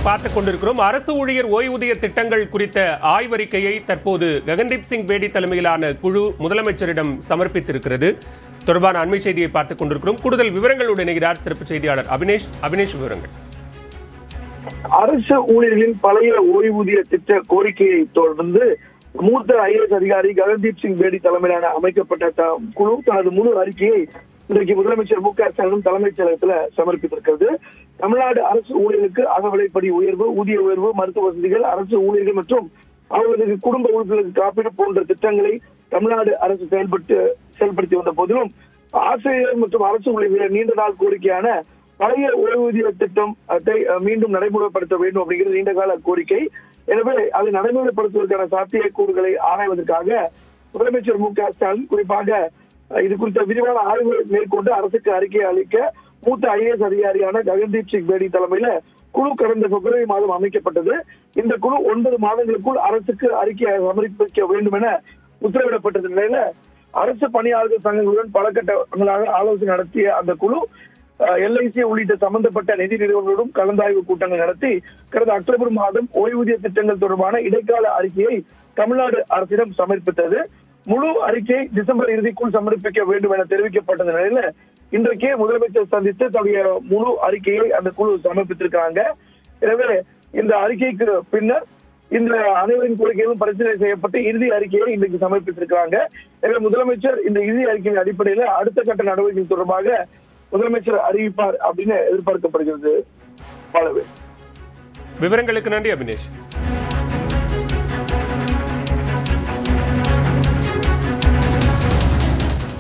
பார்த்துக் கொண்டிருக்கிறோம். அரசு ஊழியர் ஓய்வூதிய திட்டங்கள் குறித்த ஆய்வறிக்கையை தற்போது ககன்தீப் சிங் பேடி தலைமையிலான குழு முதலமைச்சரிடம் சமர்ப்பித்திருக்கிறது. தொடர்பான அண்மை செய்தியை பார்த்துக் கொண்டிருக்கிறோம். கூடுதல் விவரங்களோடு இணைகிறார் சிறப்பு செய்தியாளர் அபினேஷ். விவரங்கள். அரசு ஊழியர்களின் பழைய ஓய்வூதிய திட்ட கோரிக்கையை தொடர்ந்து மூத்த ஐஏஎஸ் அதிகாரி ககன்தீப் சிங் பேடி தலைமையிலான அமைக்கப்பட்ட குழு தனது முழு அறிக்கையை இன்றைக்கு முதலமைச்சர் மு க ஸ்டாலின் தலைமைச் செயலகத்தில் சமர்ப்பித்திருக்கிறது. தமிழ்நாடு அரசு ஊழியர்களுக்கு அகவிலைப்படி உயர்வு, ஊதிய உயர்வு, மருத்துவ வசதிகள், அரசு ஊழியர்கள் மற்றும் அவர்களுக்கு குடும்ப உறுப்பினர்களுக்கு காப்பீடு போன்ற திட்டங்களை தமிழ்நாடு அரசு செயல்படுத்தி வந்த போதிலும் ஆசிரியர் மற்றும் அரசு ஊழியர்களின் நீண்ட நாள் கோரிக்கையான பழைய ஓய்வூதிய திட்டத்தை மீண்டும் நடைமுறைப்படுத்த வேண்டும் அப்படிங்கிறது நீண்டகால கோரிக்கை. எனவே அதை நடைமுறைப்படுத்துவதற்கான சாத்தியக்கூறுகளை ஆராய்வதற்காக முதலமைச்சர் மு க ஸ்டாலின் குறிப்பாக இது குறித்த விரிவான ஆய்வு மேற்கொண்டு அரசுக்கு அறிக்கை அளிக்க மூத்த ஐஏஎஸ் அதிகாரியான ககன்தீப் சிங் பேடி தலைமையில குழு கடந்த பிப்ரவரி மாதம் அமைக்கப்பட்டது. இந்த குழு 9 மாதங்களுக்குள் அரசுக்கு அறிக்கையை சமர்ப்பிக்க வேண்டும் என உத்தரவிடப்பட்டது நிலையில அரசு பணியாளர்கள் சங்கங்களுடன் பல கட்டங்களாக ஆலோசனை நடத்திய அந்த குழு எல்ஐசி உள்ளிட்ட சம்பந்தப்பட்ட நிதி நிறுவனங்களுடன் கலந்தாய்வு கூட்டங்கள் நடத்தி கடந்த அக்டோபர் மாதம் ஓய்வூதிய திட்டங்கள் தொடர்பான இடைக்கால அறிக்கையை தமிழ்நாடு அரசிடம் சமர்ப்பித்தது. முழு அறிக்கையை டிசம்பர் இறுதிக்குள் சமர்ப்பிக்க வேண்டும் என தெரிவிக்கப்பட்ட நிலையில இன்றைக்கே முதலமைச்சர் சந்தித்து தன்னுடைய முழு அறிக்கையை அந்த குழு சமர்ப்பித்திருக்காங்க. எனவே இந்த அறிக்கைக்கு பின்னர் இந்த அனைவரின் கோரிக்கைகளும் பரிசீலனை செய்யப்பட்டு இறுதி அறிக்கையை இன்றைக்கு சமர்ப்பித்திருக்கிறாங்க. எனவே முதலமைச்சர் இந்த இறுதி அறிக்கையின் அடிப்படையில் அடுத்த கட்ட நடவடிக்கை தொடர்பாக முதலமைச்சர் அறிவிப்பார் அப்படின்னு எதிர்பார்க்கப்படுகிறது. விவரங்களுக்கு நன்றி அபினேஷ்.